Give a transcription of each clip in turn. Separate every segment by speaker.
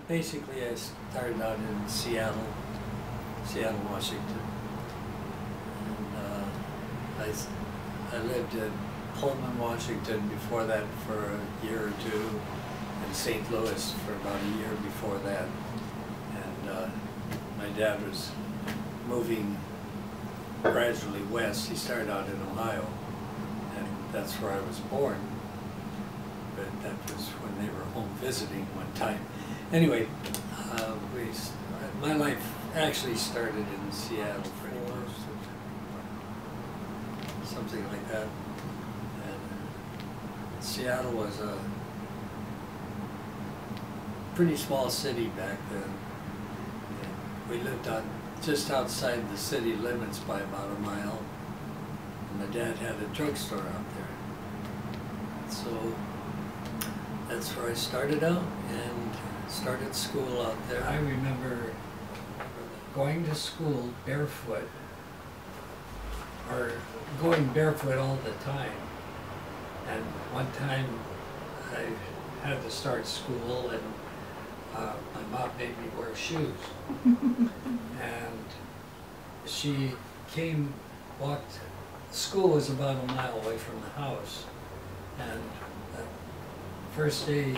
Speaker 1: Basically, I started out in Seattle, Washington. And I lived in Pullman, Washington before that for a year or two, and St. Louis for about a year before that. And my dad was moving gradually west. He started out in Ohio, and that's where I was born. But that was when they were home visiting one time. Anyway, my life actually started in Seattle pretty much, something like that. And Seattle was a pretty small city back then. And we lived on just outside the city limits by about a mile. And my dad had a drugstore out there. So that's where I started out and started school out there. I remember going to school barefoot, or going barefoot all the time. And one time I had to start school, and my mom made me wear shoes. And she walked, school was about a mile away from the house. And the first day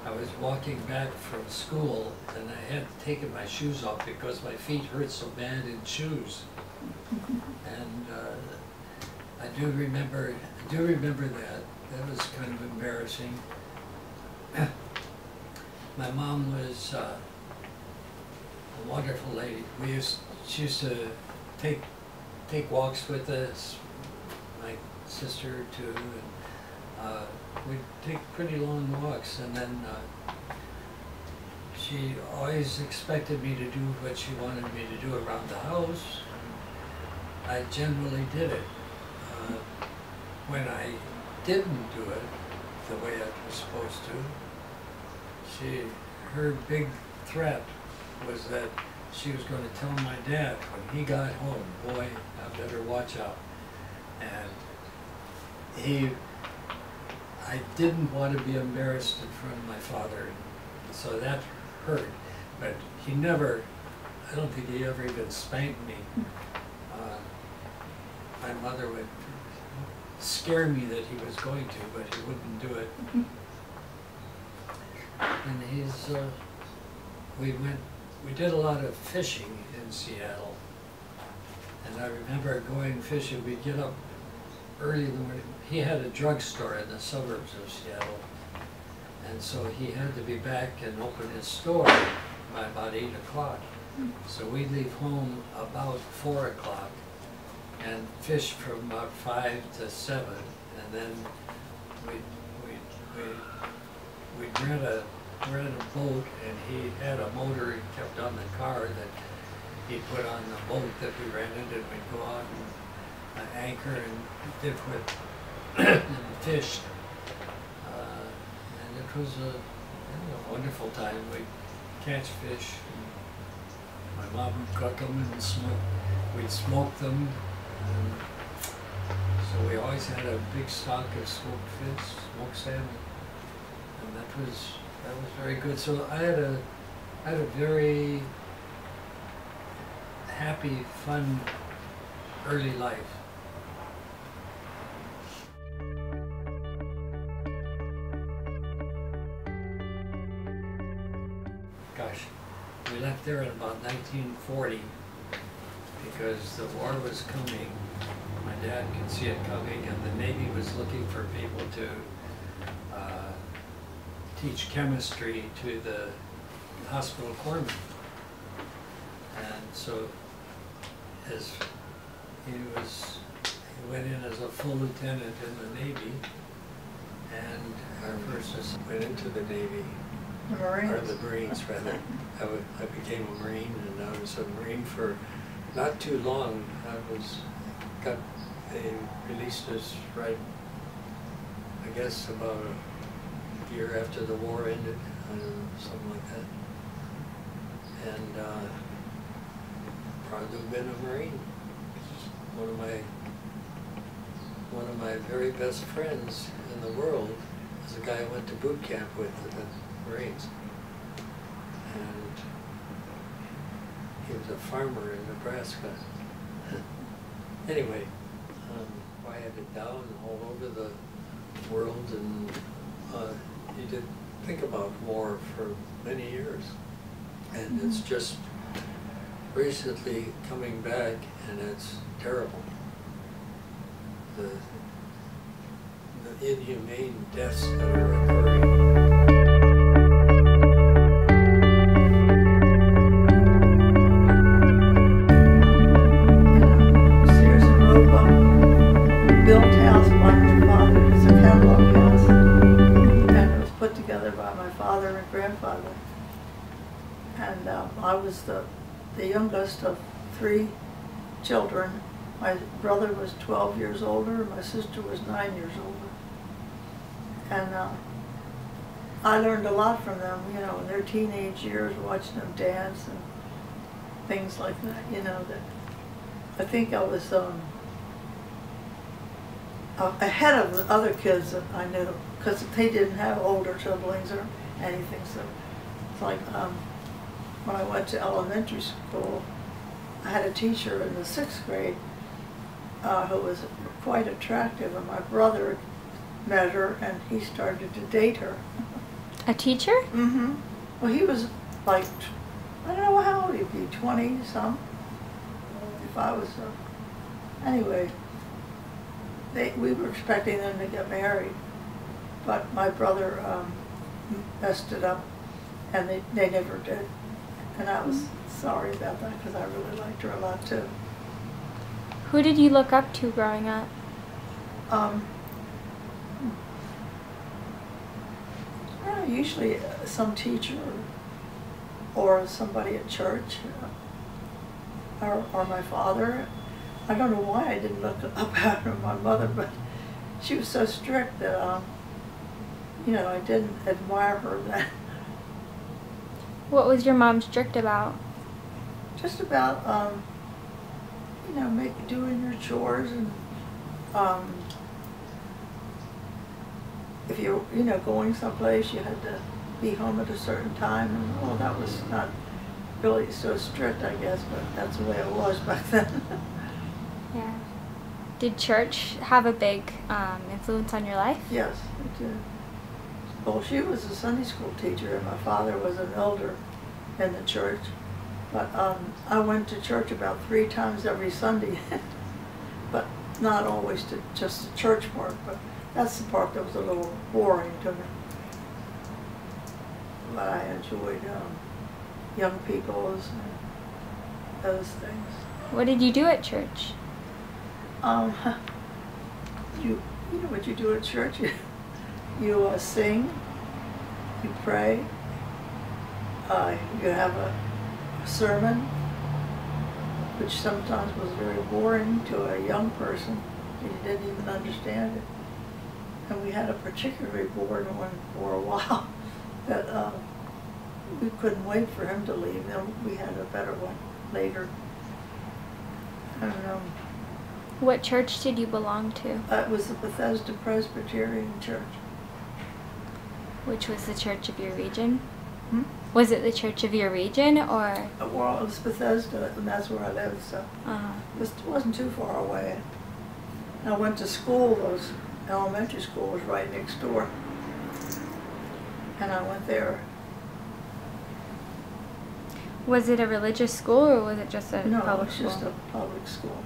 Speaker 1: I was walking back from school, and I had taken my shoes off because my feet hurt so bad in shoes. And I do remember that. That was kind of embarrassing. My mom was a wonderful lady. She used to take walks with us, my sister too, and we'd take pretty long walks, and then she always expected me to do what she wanted me to do around the house. I generally did it. When I didn't do it the way I was supposed to, her big threat was that she was going to tell my dad when he got home, boy, I better watch out. And I didn't want to be embarrassed in front of my father, so that hurt. But he never, I don't think he ever even spanked me. My mother would scare me that he was going to, but he wouldn't do it. And we did a lot of fishing in Seattle. And I remember going fishing. We'd get up early in the morning. He had a drugstore in the suburbs of Seattle. And so he had to be back and open his store by about 8 o'clock. So we'd leave home about 4 o'clock and fish from about 5 to 7. And then we'd rent a boat, and he had a motor he kept on the car that he'd put on the boat that we rented, and we'd go out and anchor and dip with and fished. And it was a wonderful time. We'd catch fish. My mom would cook them and we'd smoke them. And so we always had a big stock of smoked fish, smoked salmon, and that was very good. So I had a very happy, fun early life. Gosh, we left there in about 1940 because the war was coming. My dad could see it coming, and the Navy was looking for people to teach chemistry to the hospital corpsmen. And so he went in as a full lieutenant in the Navy, and our first went into the Navy.
Speaker 2: The Marines?
Speaker 1: Or the Marines, rather. I became a Marine, and I was a Marine for not too long. They released us right, I guess, about a year after the war ended, I don't know, something like that. And proud to have been a Marine. One of my very best friends in the world is a guy I went to boot camp with in the Marines. and he was a farmer in Nebraska. Anyway, quieted down all over the world, and he did think about war for many years. And it's just recently coming back, and it's terrible. The inhumane deaths that are occurring.
Speaker 2: Built house by my father. It's a catalog house, and it was put together by my father and grandfather. And I was the youngest of 3 children. My brother was 12 years older, and my sister was 9 years older. And I learned a lot from them, you know, in their teenage years, watching them dance and things like that, you know. That I think I was ahead of the other kids that I knew, because they didn't have older siblings or anything. So it's like when I went to elementary school, I had a teacher in the 6th grade who was quite attractive, and my brother met her, and he started to date her.
Speaker 3: A teacher?
Speaker 2: Mm-hmm. Well, he was like, I don't know how old he'd be, 20-some. If I was, anyway. We were expecting them to get married, but my brother messed it up, and they never did. And I was sorry about that, because I really liked her a lot too.
Speaker 3: Who did you look up to growing up?
Speaker 2: Usually some teacher or somebody at church, or my father. I don't know why I didn't look up after my mother, but she was so strict that, you know, I didn't admire her then.
Speaker 3: What was your mom strict about?
Speaker 2: Just about, you know, doing your chores, and if you're, you know, going someplace, you had to be home at a certain time, and well, that was not really so strict, I guess, but that's the way it was back then.
Speaker 3: Yeah. Did church have a big influence on your life?
Speaker 2: Yes, it did. Well, she was a Sunday school teacher, and my father was an elder in the church. But I went to church about 3 times every Sunday, but not always to just the church part. But that's the part that was a little boring to me. But I enjoyed young people's and those things.
Speaker 3: What did you do at church?
Speaker 2: You know what you do at church? You sing, you pray, you have a sermon, which sometimes was very boring to a young person. You didn't even understand it. And we had a particularly boring one for a while that we couldn't wait for him to leave. Then we had a better one later. And,
Speaker 3: what church did you belong to?
Speaker 2: it was the Bethesda Presbyterian Church.
Speaker 3: Which was the church of your region?
Speaker 2: Hmm?
Speaker 3: Was it the church of your region, or?
Speaker 2: Well, it was Bethesda, and that's where I lived, so it wasn't too far away. I went to school, those elementary school was right next door, and I went there.
Speaker 3: Was it a religious school, or was it just a
Speaker 2: No,
Speaker 3: public
Speaker 2: it was
Speaker 3: school?
Speaker 2: just a public school.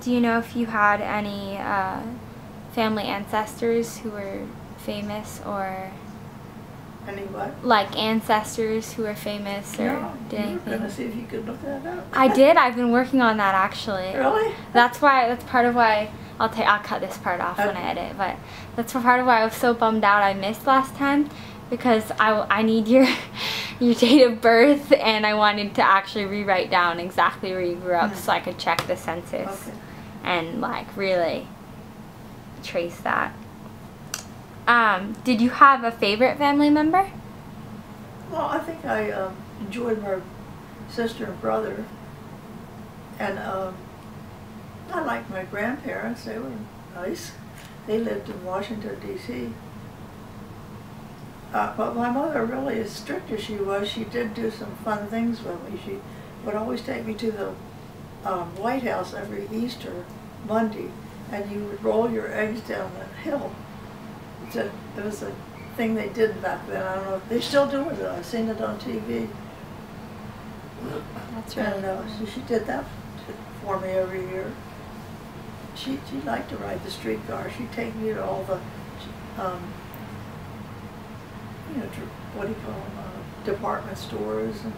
Speaker 3: Do you know if you had any family ancestors who were famous, or
Speaker 2: Any what?
Speaker 3: like ancestors who were famous, or
Speaker 2: No,
Speaker 3: did
Speaker 2: you were
Speaker 3: anything?
Speaker 2: gonna see if you could look that up.
Speaker 3: I did. I've been working on that actually.
Speaker 2: Really?
Speaker 3: That's part of why I'll cut this part off when I edit. But that's part of why I was so bummed out I missed last time, because I need your date of birth, and I wanted to actually rewrite down exactly where you grew up so I could check the census and like really trace that. Did you have a favorite family member?
Speaker 2: Well, I think I enjoyed my sister and brother, and I liked my grandparents. They were nice. They lived in Washington, D.C. But my mother, really, as strict as she was, she did do some fun things with me. She would always take me to the White House every Easter Monday, and you would roll your eggs down the hill. It was a thing they did back then. I don't know if they still do it. I've seen it on TV.
Speaker 3: That's really
Speaker 2: And so she did that for me every year. She liked to ride the streetcar. She'd take me to all the, you know, what do you call them, department stores and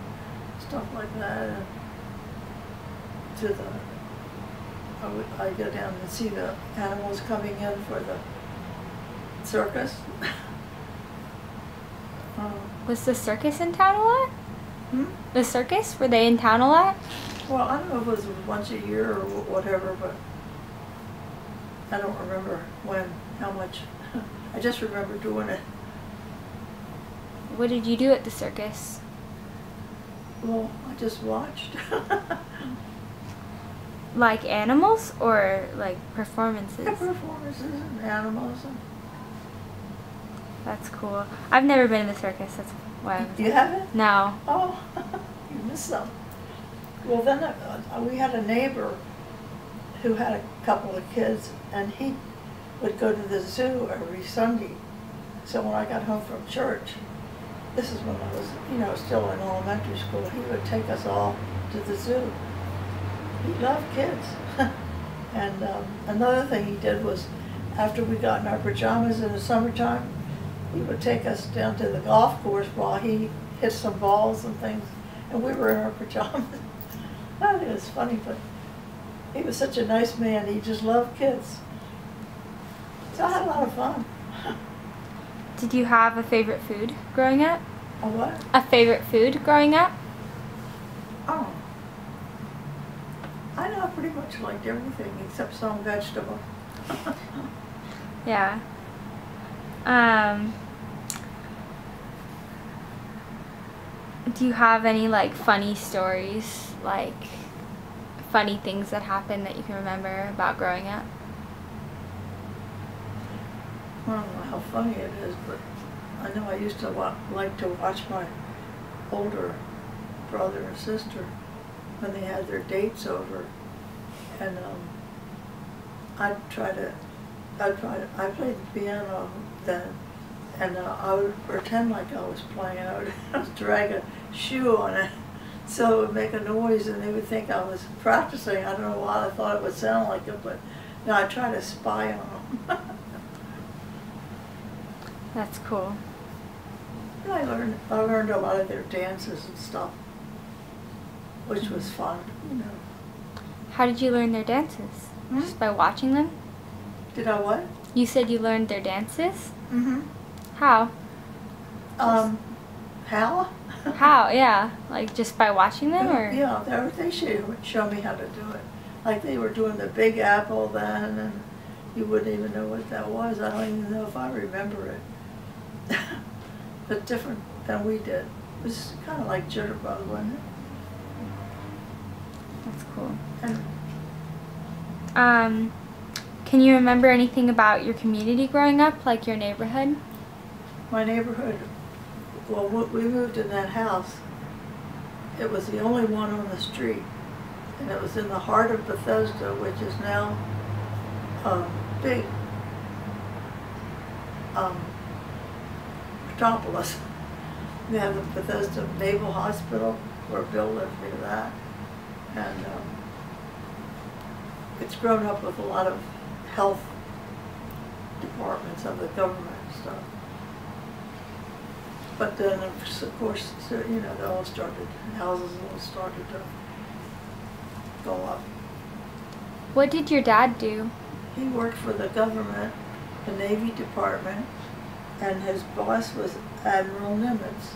Speaker 2: stuff like that. And to the, I'd go down and see the animals coming in for the circus.
Speaker 3: Was the circus in town a lot?
Speaker 2: Hmm?
Speaker 3: The circus, were they in town a lot?
Speaker 2: Well, I don't know if it was once a year or whatever, but I don't remember when, how much. I just remember doing it.
Speaker 3: What did you do at the circus?
Speaker 2: Well, I just watched.
Speaker 3: Like animals or like performances?
Speaker 2: Yeah, performances and animals. And
Speaker 3: That's cool. I've never been in the circus, that's why I was
Speaker 2: you haven't?
Speaker 3: No.
Speaker 2: Oh, you missed some. Well, then we had a neighbor who had a couple of kids, and he would go to the zoo every Sunday. So when I got home from church, this is when I was, you know, still in elementary school, he would take us all to the zoo. He loved kids. And another thing he did was, after we got in our pajamas in the summertime, he would take us down to the golf course while he hit some balls and things, and we were in our pajamas. I think it was funny, but he was such a nice man. He just loved kids. So I had a lot of fun.
Speaker 3: Did you have a favorite food growing up?
Speaker 2: A what?
Speaker 3: A favorite food growing up?
Speaker 2: Oh. I know I pretty much liked everything except some vegetables.
Speaker 3: Yeah. Do you have any like funny stories, like funny things that happened that you can remember about growing up?
Speaker 2: I don't know how funny it is, but I know I used to like to watch my older brother and sister when they had their dates over, and I played the piano then, and I would pretend like I was playing. I would drag a shoe on it so it would make a noise, and they would think I was practicing. I don't know why I thought it would sound like it, but no, I tried to spy on them.
Speaker 3: That's cool.
Speaker 2: And I learned a lot of their dances and stuff, which was fun, you know.
Speaker 3: How did you learn their dances?
Speaker 2: Hmm?
Speaker 3: Just by watching them?
Speaker 2: Did I what?
Speaker 3: You said you learned their dances?
Speaker 2: Mm-hmm.
Speaker 3: How?
Speaker 2: How?
Speaker 3: How? Yeah. Like just by watching them, or?
Speaker 2: Yeah, they show me how to do it. Like they were doing the Big Apple then, and you wouldn't even know what that was. I don't even know if I remember it. But different than we did. It was kind of like Jitterbug, wasn't it?
Speaker 3: That's cool.
Speaker 2: And
Speaker 3: Can you remember anything about your community growing up, like your neighborhood?
Speaker 2: my neighborhood, well, we moved in that house. It was the only one on the street, and it was in the heart of Bethesda, which is now big metropolis. We have the Bethesda Naval Hospital, where Bill lived near that, and it's grown up with a lot of health departments of the government and stuff. But then, of course, you know, houses all started to go up.
Speaker 3: What did your dad do?
Speaker 2: He worked for the government, the Navy Department, and his boss was Admiral Nimitz,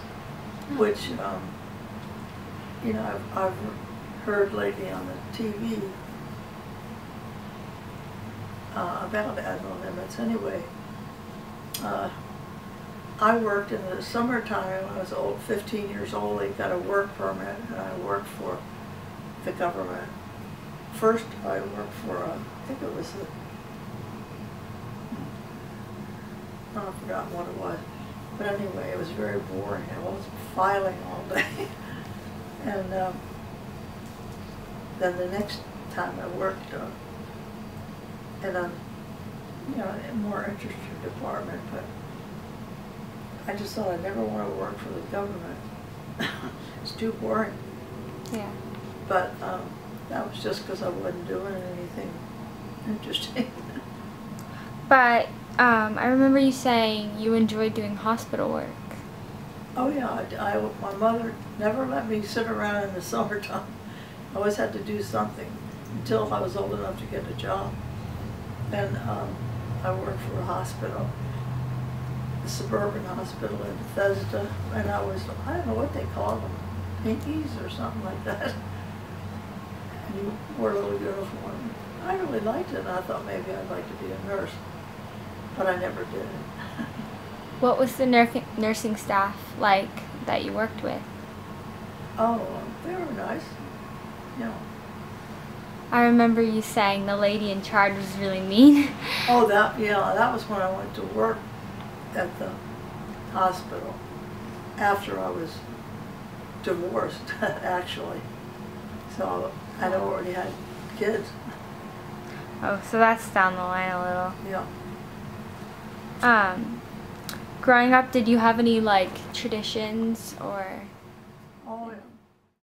Speaker 2: which, you know, I've heard lately on the TV about Admiral Nimitz. Anyway, I worked in the summertime. I was 15 years old. I got a work permit, and I worked for the government. First, I worked for, I think it was I forgot what it was. But anyway, it was very boring. I was filing all day. And then the next time I worked in a, you know, a more interesting department, but I just thought I never want to work for the government. It's too boring.
Speaker 3: Yeah.
Speaker 2: But that was just because I wasn't doing anything interesting.
Speaker 3: But I remember you saying you enjoyed doing hospital work.
Speaker 2: Oh yeah, my mother never let me sit around in the summertime. I always had to do something until I was old enough to get a job. And I worked for a hospital, a suburban hospital in Bethesda, and I don't know what they call them, pinkies or something like that. And you wore a little uniform. I really liked it, and I thought maybe I'd like to be a nurse, but I never did.
Speaker 3: What was the nursing staff like that you worked with?
Speaker 2: Oh, they were nice. Yeah.
Speaker 3: I remember you saying the lady in charge was really mean.
Speaker 2: Oh, that was when I went to work at the hospital after I was divorced, actually. So I'd already had kids.
Speaker 3: Oh, so that's down the line a little.
Speaker 2: Yeah.
Speaker 3: Growing up, did you have any like traditions or?
Speaker 2: Oh, yeah.